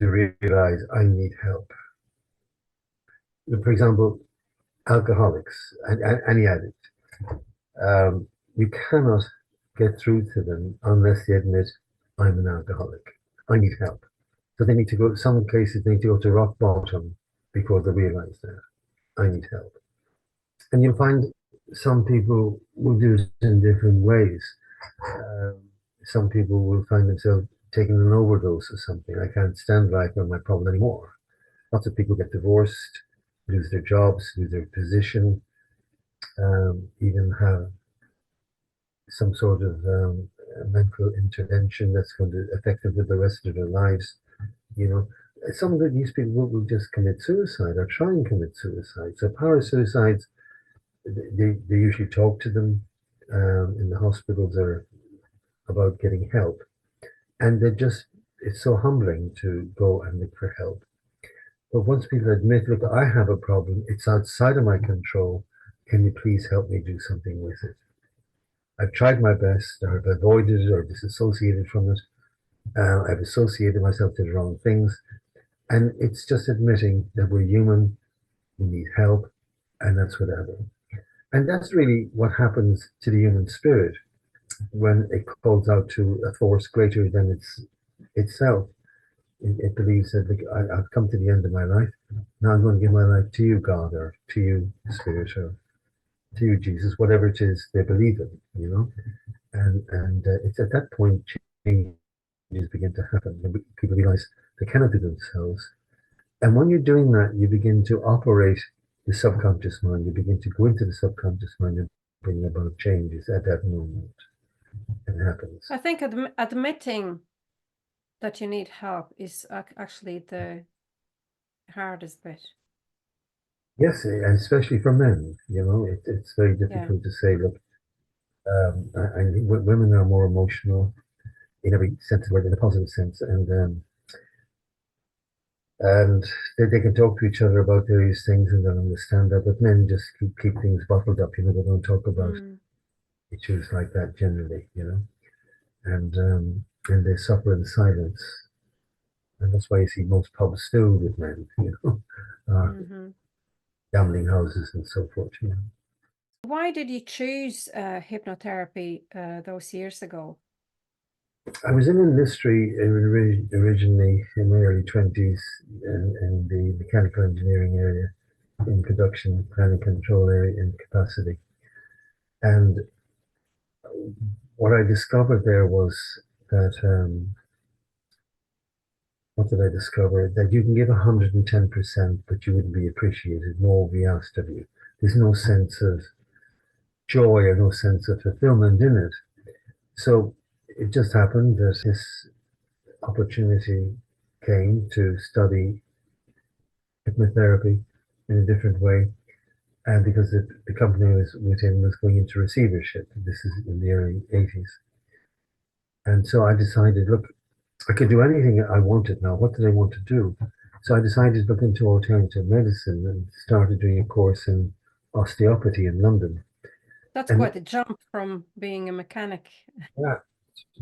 to realize I need help. For example, alcoholics and any addict, you cannot get through to them unless they admit I'm an alcoholic. I need help. So they need to go. Some cases they need to go to rock bottom before they realize that I need help. And you'll find some people will do it in different ways. Some people will find themselves taking an overdose of something. I can't stand life or my problem anymore. Lots of people get divorced, lose their jobs, lose their position, even have some sort of mental intervention that's going to affect them for the rest of their lives. Some of these people will just commit suicide or try and commit suicide. So power suicides, they usually talk to them in the hospitals or about getting help. And it's so humbling to go and look for help. But once people admit, look, I have a problem, it's outside of my control, can you please help me do something with it? I've tried my best, or I've avoided it or disassociated from it. I've associated myself to the wrong things. And it's just admitting that we're human, we need help, and that's whatever. And that's really what happens to the human spirit when it calls out to a force greater than itself. It believes that I've come to the end of my life. Now I'm going to give my life to you, God, or to you, Spirit, or to you, Jesus, whatever it is they believe in, And it's at that point changes begin to happen. People realize they cannot do themselves. And when you're doing that, you begin to operate the subconscious mind. You begin to go into the subconscious mind and bring about changes at that moment. It happens. I think admitting that you need help is actually the hardest bit. Yes, and especially for men, it's very difficult to say, look, And women are more emotional in every sense of the word, in a positive sense, and they can talk to each other about various things and they'll understand that. But men just keep things bottled up. They don't talk about Mm. issues like that generally. And they suffer in silence, and that's why you see most pubs filled with men, Hmm. gambling houses and so forth. Why did you choose hypnotherapy those years ago? I was in industry originally in my early 20s in the mechanical engineering area, in production, planning control area, in capacity. And what I discovered there was that, what did I discover? That you can give 110%, but you wouldn't be appreciated, nor be asked of you. There's no sense of joy or no sense of fulfillment in it. So it just happened that this opportunity came to study hypnotherapy in a different way. And because the company I was within was going into receivership, this is in the early 80s. And so I decided, look, I could do anything I wanted now. What did I want to do? So I decided to look into alternative medicine and started doing a course in osteopathy in London. That's And quite a jump from being a mechanic. yeah,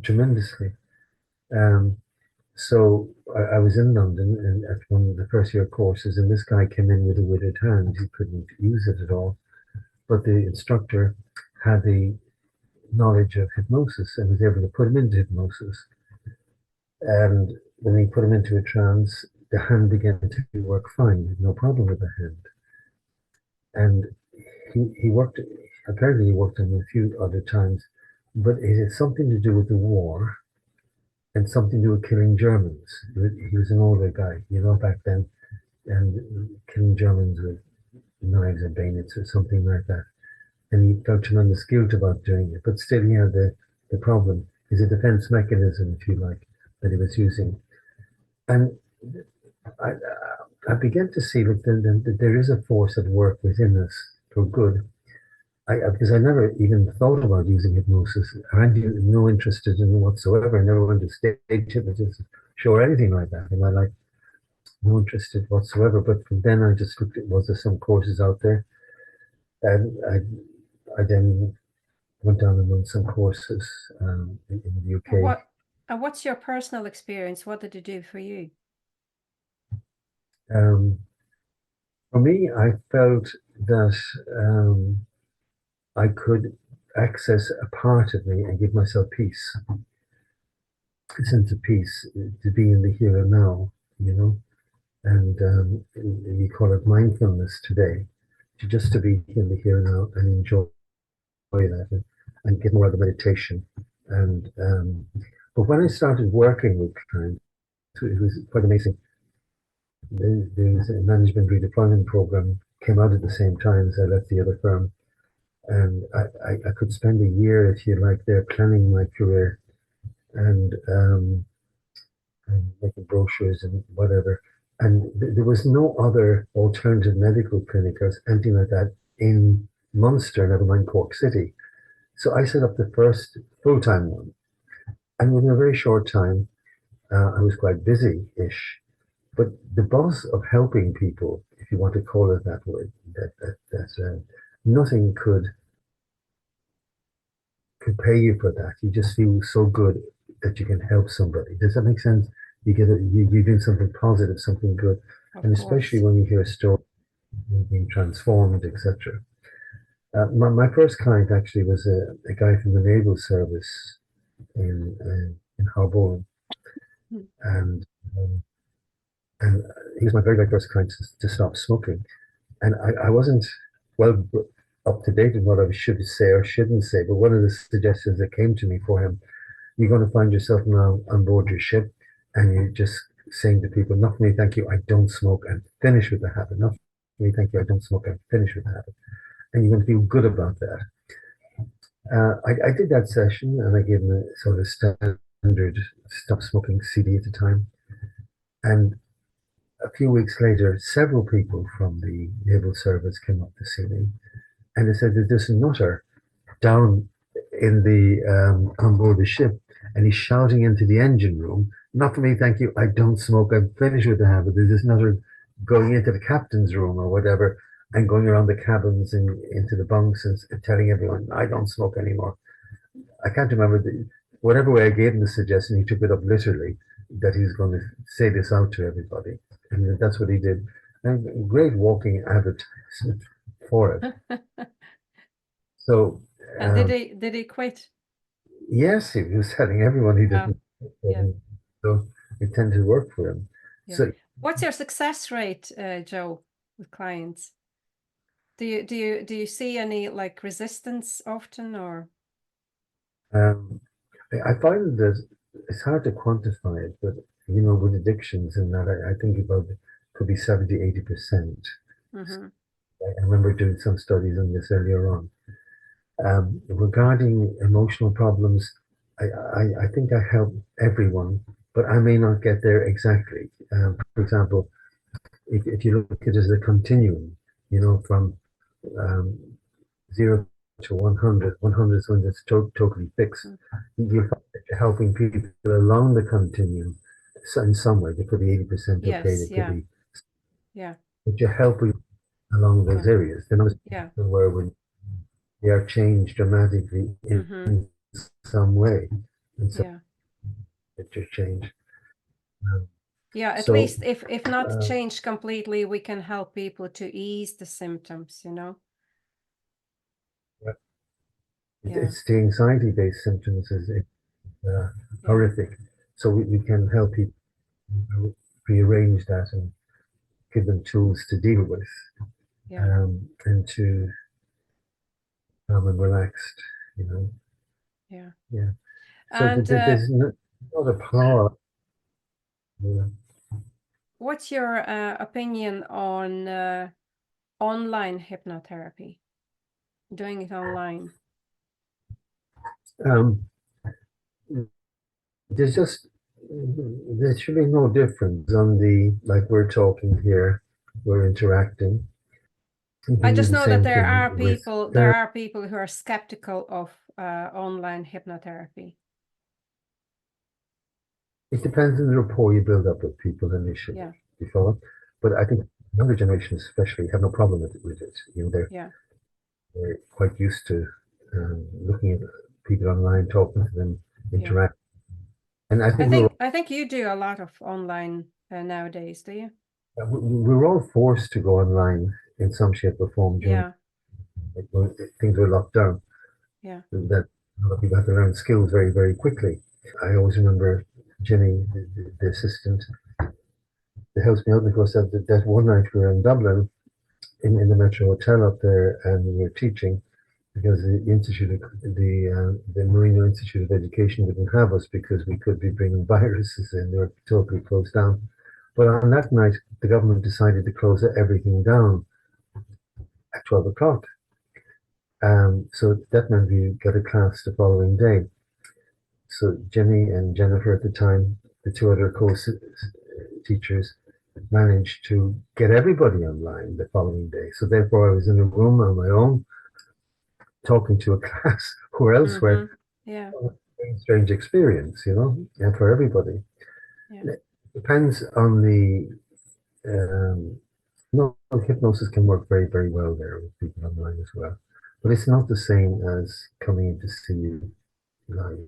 tremendously. Um, so I was in London and at one of the first year courses, and this guy came in with a withered hand. He couldn't use it at all. But the instructor had the knowledge of hypnosis and was able to put him into hypnosis. And when he put him into a trance, the hand began to work fine, no problem with the hand. And he worked, apparently he worked on a few other times, but it had something to do with the war and something to do with killing Germans. He was an older guy, back then, and killing Germans with knives or bayonets or something like that. And he felt tremendous guilt about doing it, but still he had the problem is a defense mechanism, if you like, that he was using. And I, I began to see that there is a force at work within us for good. Because I never even thought about using hypnosis. I had no interest in it whatsoever. I never went to stage hypnotist show or anything like that in my life. No interest whatsoever. But from then I just looked at was there some courses out there, and I then went down and done some courses in the UK. What's your personal experience? What did it do for you? Um, for me, I felt that I could access a part of me and give myself peace, a sense of peace, to be in the here and now. And you call it mindfulness today, to be in the here and now and enjoy that and get more of the meditation. And but when I started working with clients, it was quite amazing. There was a management redeployment program came out at the same time as I left the other firm, and I could spend a year, if you like, there planning my career and making brochures and whatever. And there was no other alternative medical clinic or anything like that in Munster, never mind Cork City. So I set up the first full-time one. And within a very short time, I was quite busy-ish. But the buzz of helping people, if you want to call it that way, that nothing could pay you for that. You just feel so good that you can help somebody. Does that make sense? You're doing something positive, something good, Of and especially course. when you hear a story being transformed, etc. My first client actually was a guy from the naval service in Harbour, Mm. and um, and he was my very first client to stop smoking. And I wasn't well up to date in what I should say or shouldn't say, but one of the suggestions that came to me for him, you're going to find yourself now on board your ship and you're just saying to people, not for me, thank you, I don't smoke, and finish with the habit. Not for me, thank you, I don't smoke, and finish with the habit. And you're going to feel good about that. I did that session and I gave him a sort of standard stop smoking CD at the time. And a few weeks later, several people from the naval service came up to see me and they said that this nutter down in the on board the ship, and he's shouting into the engine room, "Not for me, thank you. I don't smoke. I'm finished with the habit." There's this another going into the captain's room or whatever, and going around the cabins and into the bunks and telling everyone, "I don't smoke anymore." I can't remember whatever way I gave him the suggestion. He took it up literally that he's going to say this out to everybody, and that's what he did. And great walking advertisement for it. So, And did he quit? yes, he was telling everyone he Oh, didn't. yeah. So it tended to work for him. Yeah. So, What's your success rate, Joe, with clients? Do you see any like resistance often, or? I find that it's hard to quantify it, but with addictions and that, I think about could be 70-80%. Mm-hmm. I remember doing some studies on this earlier on. Regarding emotional problems, I think I help everyone, but I may not get there exactly. For example, if you look at it as a continuum, from um, 0 to 100, 100 is when it's totally fixed. You find that you're helping people along the continuum in some way. They could be 80% okay, Yes, they could yeah. be, Yeah. but you're helping along those areas. Then Yeah. where when they are changed dramatically in Mm-hmm. some way, and so Yeah. it just change. Um, Yeah, at so least if not uh, changed completely, we can help people to ease the symptoms, yeah, Yeah. it's the anxiety-based symptoms is Yeah. horrific. So we can help people rearrange that and give them tools to deal with, Yeah. and to calm and relaxed, Yeah. Yeah. So And there's not a power. what's your opinion on online hypnotherapy? Doing it online? Um, there's just there should be no difference on the like we're talking here, we're interacting. You I can do just the know that same there thing are with people therapy. who are skeptical of online hypnotherapy. It depends on the rapport you build up with people initially. Yeah. You follow? But I think younger generations especially have no problem with it. Yeah. They're quite used to looking at people online, talking to them, Yeah. interact. And I think I think you do a lot of online nowadays, do you? we're all forced to go online in some shape or form during Yeah. when things were locked down. Yeah. That a lot of people had to learn skills very, very quickly. I always remember Jenny, the assistant, that helps me out because that one night we were in Dublin in the Metro Hotel up there, and we were teaching because the Marino Institute of Education didn't have us because we could be bringing viruses in. They were totally closed down. But on that night, the government decided to close everything down at 12 o'clock. So that meant we got a class the following day. So Jenny and Jennifer at the time, the two other teachers, managed to get everybody online the following day. So therefore, I was in a room on my own talking to a class who elsewhere. Mm-hmm. Yeah. Strange experience, and for everybody. Yeah. It depends on the. No, hypnosis can work very, very well there with people online as well, but it's not the same as coming in to see you live.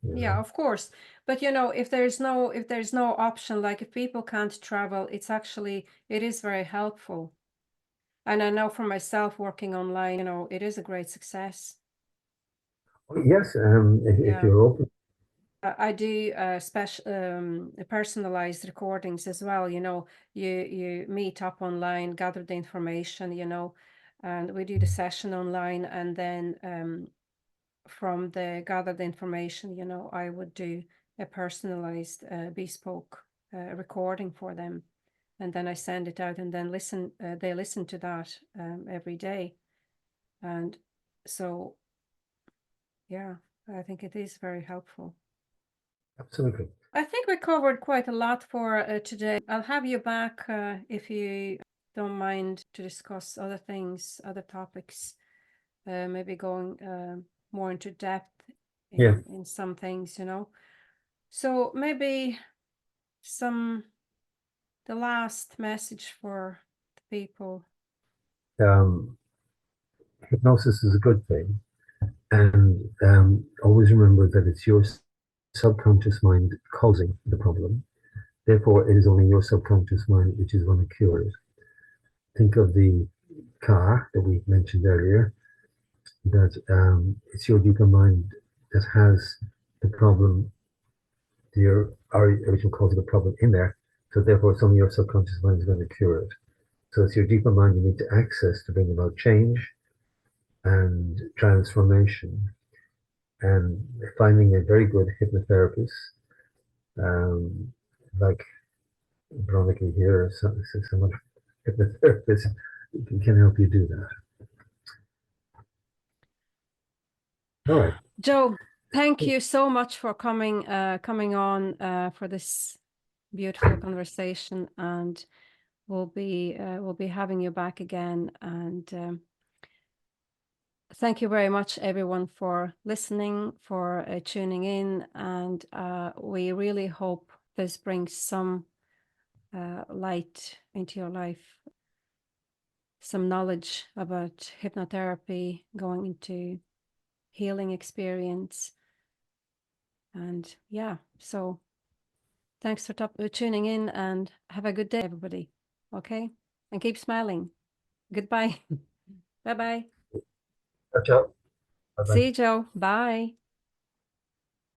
Yeah, of course. But if there's no option, like if people can't travel, it is very helpful. And I know for myself working online, it is a great success. Yes, if Yeah. you're open. I do special personalized recordings as well. You meet up online, gather the information, and we do the session online, and then from the gathered information, I would do a personalized, bespoke recording for them, and then I send it out, and then they listen to that every day, and so yeah, I think it is very helpful. Absolutely. I think we covered quite a lot for today. I'll have you back if you don't mind to discuss other things, other topics, maybe going more into depth Yeah. in some things, you know. So maybe the last message for the people. Hypnosis is a good thing, and always remember that it's your subconscious mind causing the problem. Therefore, it is only your subconscious mind which is going to cure it. Think of the car that we mentioned earlier, that it's your deeper mind that has the problem, your original cause of the problem in there. So therefore, it's only your subconscious mind is going to cure it. So it's your deeper mind you need to access to bring about change and transformation. And finding a very good hypnotherapist, like Veronika here, someone hypnotherapist can help you do that. All right. Joe, thank you so much for coming on for this beautiful conversation, and we'll be having you back again. And thank you very much, everyone, for listening, for tuning in, and we really hope this brings some light into your life, some knowledge about hypnotherapy, going into healing experience. And yeah, so thanks for tuning in, and have a good day, everybody. Okay? And keep smiling. Goodbye. Bye-bye. Ciao. Bye-bye. See you, Joe. Bye.